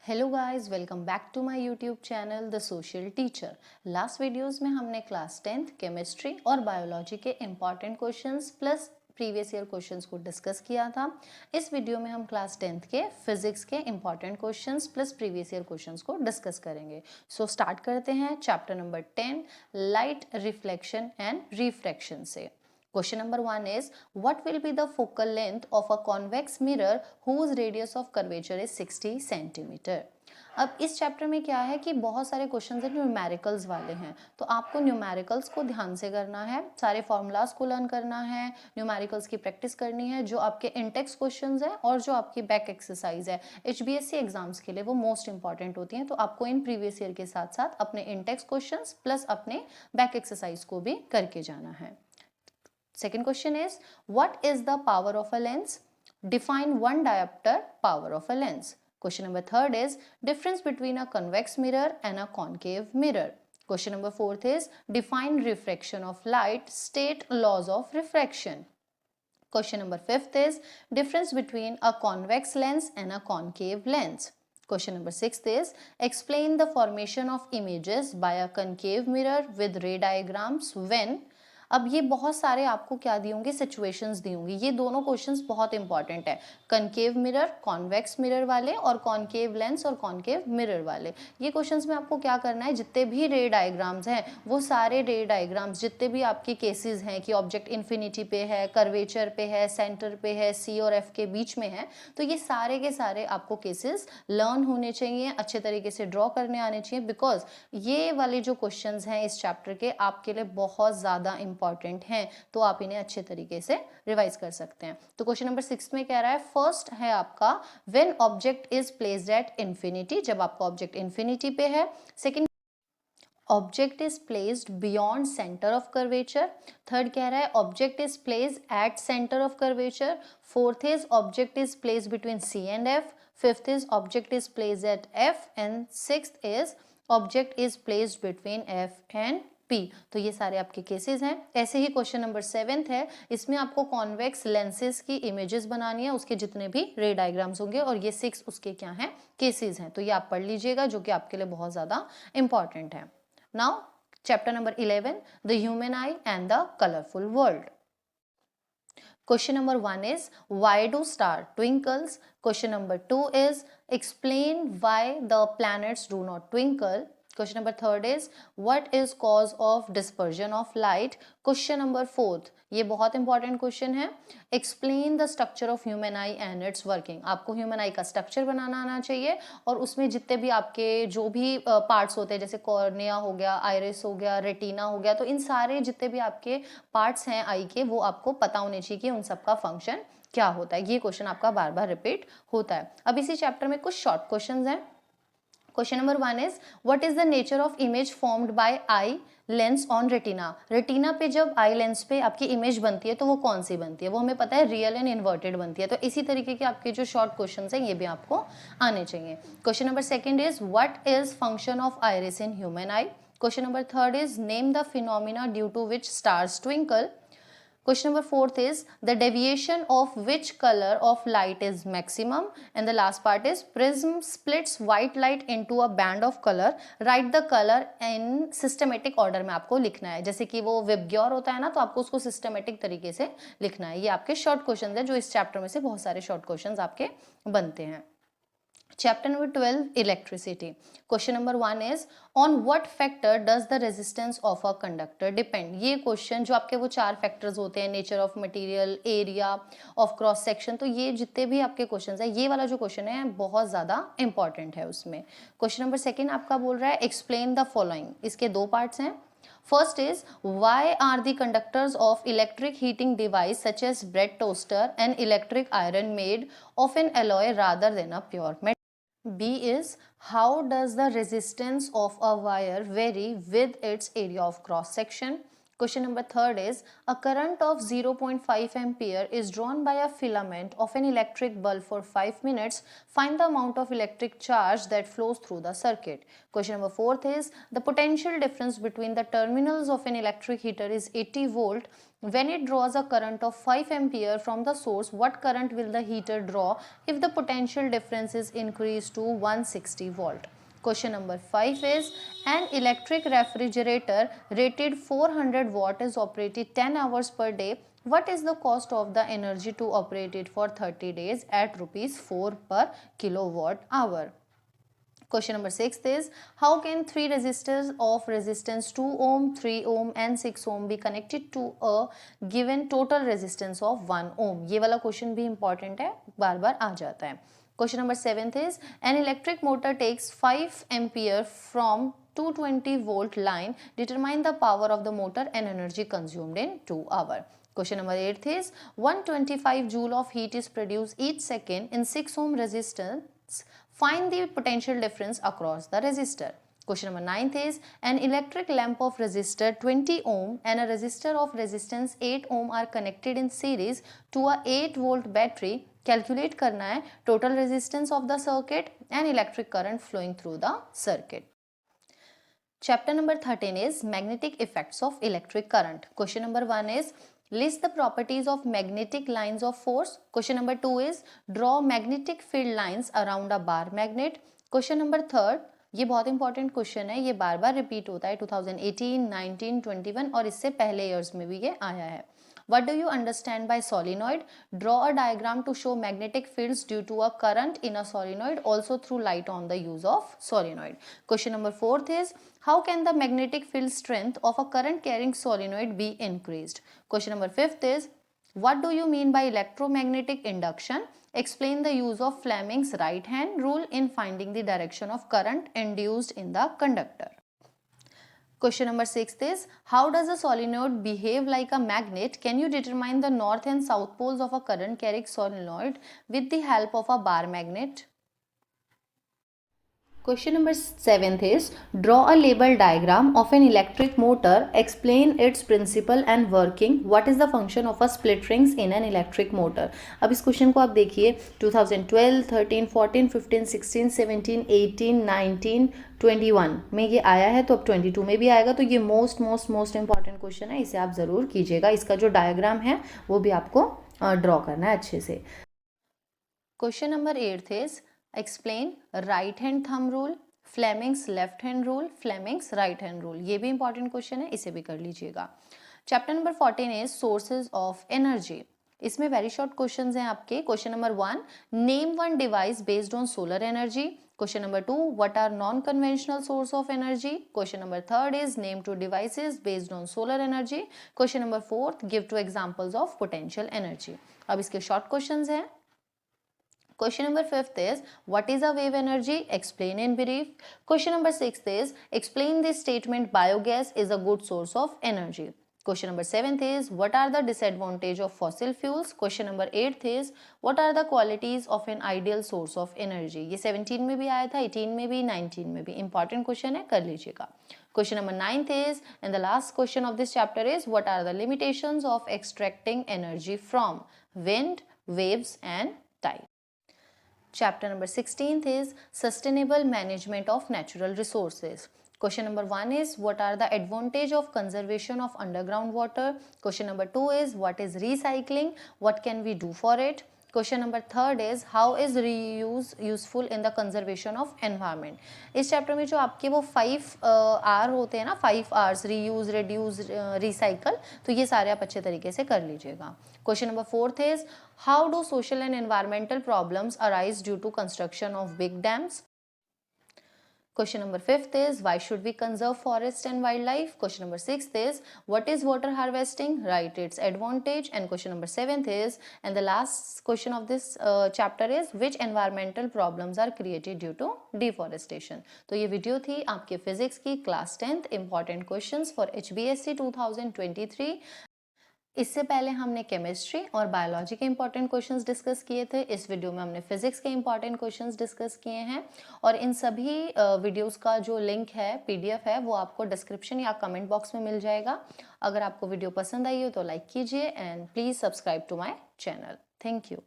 Hello guys, welcome back to my YouTube channel the social teacher. Last videos में हमने class 10th chemistry और biology के important questions plus previous year questions को discuss किया था। इस वीडियो में हम क्लास 10th के फिजिक्स के important questions plus previous year questions को डिस्कस करेंगे। सो स्टार्ट करते हैं chapter number 10 light reflection and refraction से। Question number 1 is, what will be the focal length of a convex mirror whose radius of curvature is 60 centimeter? अब इस chapter में क्या है कि बहुत सारे क्वेश्चंस हैं न्यूमेरिकल्स वाले हैं, तो आपको न्यूमेरिकल्स को ध्यान से करना है, सारे फॉर्मूलाज को लर्न करना है, न्यूमेरिकल्स की प्रैक्टिस करनी है। जो आपके इंटेक्स क्वेश्चंस हैं और जो आपकी बैक एक्सरसाइज है HBSC एग्जाम्स के लिए वो मोस्ट इंपॉर्टेंट होती हैं, तो आपको इन प्रीवियस ईयर के साथ साथ अपने इंटेक्स क्वेश्चंस प्लस अपने बैक एक्सरसाइज को भी करके जाना है। Second question is, what is the power of a lens? Define one diopter power of a lens. Question number third is, difference between a convex mirror and a concave mirror. Question number fourth is, define refraction of light, state laws of refraction. Question number fifth is, difference between a convex lens and a concave lens. Question number sixth is, explain the formation of images by a concave mirror with ray diagrams when. अब ये बहुत सारे आपको क्या दी होंगी, situations दी होंगी। ये दोनों क्वेश्चंस बहुत इंपॉर्टेंट है, कनकेव मिरर, कॉन्वेक्स मिरर वाले और कॉनकेव लेंस और कॉनकेव मिरर वाले। ये क्वेश्चंस में आपको क्या करना है, जितने भी रे डायग्राम्स हैं वो सारे रे डायग्राम्स, जितने भी आपके केसेस हैं कि ऑब्जेक्ट इन्फिनिटी पे है, कर्वेचर पे है, सेंटर पे है, सी और एफ के बीच में है, तो ये सारे के सारे आपको केसेस लर्न होने चाहिए, अच्छे तरीके से ड्रॉ करने आने चाहिए, बिकॉज ये वाले जो क्वेश्चंस हैं इस चैप्टर के आपके लिए बहुत ज़्यादा इंपॉर्टेंट हैं, तो आप इन्हें अच्छे तरीके से रिवाइज कर सकते हैं। तो क्वेश्चन नंबर 6 में कह रहा है, फर्स्ट है आपका when object is placed at infinity, जब आपका ऑब्जेक्ट इंफिनिटी पे है। Second, object is placed beyond centre of curvature. Third कह रहा है object is placed at centre of curvature. Fourth is object is placed between C and F. Fifth is object is placed at F and sixth is object is placed between F and P। तो ये सारे आपके cases हैं। ऐसे ही question number 7 है, इसमें आपको convex lenses की इमेजेस बनानी है, उसके जितने भी रे डायग्राम्स होंगे, और ये 6 उसके क्या हैं, केसेस हैं। तो ये आप पढ़ लीजिएगा, जो कि आपके लिए बहुत ज्यादा इंपॉर्टेंट है। Now chapter number 11, the human I and the colourful world. Question number 1 is, why do star twinkles? Question number 2 is, explain why the planets do not twinkle. Question number 3 is, what is cause of dispersion of light? Question number 4, ये बहुत important question है, explain the structure of human I and it's working. आपको human आई का structure बनाना आना चाहिए, और उसमें जितने भी आपके जो भी पार्ट्स होते हैं, जैसे कॉर्निया हो गया, आइरिस हो गया, रेटिना हो गया, तो इन सारे जितने भी आपके पार्ट्स हैं आई के, वो आपको पता होने चाहिए कि उन सबका फंक्शन क्या होता है। ये क्वेश्चन आपका बार बार रिपीट होता है। अब इसी चैप्टर में कुछ शॉर्ट क्वेश्चन हैं। Question number 1 is, what is the nature of image formed by eye lens on retina. Retina पे जब आई लेंस पे आपकी इमेज बनती है तो वो कौन सी बनती है, वो हमें पता है, रियल एंड इन्वर्टेड बनती है। तो इसी तरीके के आपके जो शॉर्ट क्वेश्चंस हैं ये भी आपको आने चाहिए। Question number 2 is, what is function of iris in human eye. Question number 3 is, name the phenomena due to which stars twinkle. Question number 4 is, the deviation of which color of light is maximum. And the last part is, prism splits white light into a band of color. Write the color in systematic order में आपको लिखना है, जैसे कि वो VIBGYOR होता है ना, तो आपको उसको सिस्टमेटिक तरीके से लिखना है। ये आपके शॉर्ट क्वेश्चन है, जो इस चैप्टर में से बहुत सारे शॉर्ट क्वेश्चन आपके बनते हैं। Chapter number 12, electricity. Question number 1 is, on what factor does the resistance of a conductor depend? ये क्वेश्चन जो आपके वो 4 फैक्टर्स होते हैं, nature of material, area of cross section, तो ये जितने भी आपके क्वेश्चंस हैं, ये वाला जो क्वेश्चन है बहुत ज़्यादा इंपॉर्टेंट है उसमें। क्वेश्चन नंबर 2 आपका बोल रहा है, एक्सप्लेन द फॉलोइंग। इसके 2 पार्ट्स हैं। First is, why are the conductors of electric heating device such as bread toaster and electric iron made of an alloy rather than a pure metal? B is, how does the resistance of a wire vary with its area of cross section? Question number third is, a current of 0.5 ampere is drawn by a filament of an electric bulb for 5 minutes. Find the amount of electric charge that flows through the circuit. Question number fourth is, the potential difference between the terminals of an electric heater is 80 volt. When it draws a current of 5 ampere from the source, what current will the heater draw if the potential difference is increased to 160 volt? Question number 5 is, an electric refrigerator rated 400 watt is operated 10 hours per day. What is the cost of the energy to operate it for 30 days at rupees 4 per kilowatt hour? Question number 6 is, how can three resistors of resistance 2 ohm, 3 ohm and 6 ohm be connected to a given total resistance of 1 ohm? ये वाला question भी important है, बार बार आ जाता है. Question number 7 is, an electric motor takes 5 ampere from 220 volt line. Determine the power of the motor and energy consumed in 2 hours. Question number 8 is, 125 joule of heat is produced each second in 6 ohm resistance. Find the potential difference across the resistor. Question number 9 is, an electric lamp of resistor 20 ohm and a resistor of resistance 8 ohm are connected in series to a 8 volt battery. Calculate करना है total resistance of the circuit and electric current flowing through the circuit. Chapter number 13 is magnetic effects of electric current. Question number 1 is, list the properties of magnetic lines of force. Question number 2 is, draw magnetic field lines around a bar magnet. Question number 3, ये बहुत important question है, ये बार बार repeat होता है 2018, 19, 21 और इससे पहले years में भी ये आया है. What do you understand by solenoid? Draw a diagram to show magnetic fields due to a current in a solenoid. Also throw light on the use of solenoid. Question number 4 is, how can the magnetic field strength of a current carrying solenoid be increased? Question number 5 is, what do you mean by electromagnetic induction? Explain the use of Fleming's right hand rule in finding the direction of current induced in the conductor. Question number 6 is, how does a solenoid behave like a magnet? Can you determine the north and south poles of a current carrying solenoid with the help of a bar magnet? Question number 7 is, draw a label diagram of an electric motor. Explain its principle and working. What is the function of a split rings in an electric motor? अब इस question को आप देखिए 2012, 13, 14, 15, 16, 17, 18, 19, 21 में ये आया है, तो अब 22 में भी आएगा. तो ये मोस्ट इंपॉर्टेंट क्वेश्चन है, इसे आप ज़रूर कीजिएगा. इसका जो डायग्राम है वो भी आपको ड्रॉ करना है अच्छे से. Question number 8 is, explain right hand thumb rule, Fleming's left hand rule, Fleming's right hand rule. ये भी इंपॉर्टेंट क्वेश्चन है, इसे भी कर लीजिएगा. Chapter number 14 is sources of energy. इसमें वेरी शॉर्ट क्वेश्चंस हैं आपके. Question number 1, name one device based on solar energy. Question number 2, what are non-conventional source of energy? Question number 3 is, name two devices based on solar energy. Question number 4, give two examples of potential energy. अब इसके short questions हैं. Question number 5 is, what is a wave energy? Explain in brief. Question number 6 is, explain the statement biogas is a good source of energy. Question number 7 is, what are the disadvantages of fossil fuels? Question number 8 is, what are the qualities of an ideal source of energy? ये 17 में भी आया था, 18 में भी, 19 में भी. Important question है, कर लीजिएगा. Question number 9 is, and the last question of this chapter is, what are the limitations of extracting energy from wind, waves and tide? Chapter number 16 is sustainable management of natural resources. Question number 1 is, what are the advantage of conservation of underground water? Question number 2 is, what is recycling? What can we do for it? Question number 3 is, how is reuse useful in the conservation of environment? इस chapter में जो आपके वो 5 R होते हैं ना, 5 R's, reuse, reduce, recycle, तो ये सारे आप अच्छे तरीके से कर लीजिएगा. Question number 4 is, how do social and environmental problems arise due to construction of big dams? Question number 5 is, why should we conserve forest and wildlife? Question number 6 is, what is water harvesting? Write its advantage. And question number 7 is, and the last question of this chapter is, which environmental problems are created due to deforestation? तो ये video थी आपके physics की class 10th important questions for HBSC 2023. इससे पहले हमने chemistry और biology के इंपॉर्टेंट क्वेश्चंस डिस्कस किए थे। इस वीडियो में हमने फिजिक्स के इंपॉर्टेंट क्वेश्चंस डिस्कस किए हैं और इन सभी वीडियोस का जो लिंक है, पीडीएफ है, वो आपको डिस्क्रिप्शन या कमेंट बॉक्स में मिल जाएगा। अगर आपको वीडियो पसंद आई हो तो लाइक कीजिए and please subscribe to my channel. Thank you.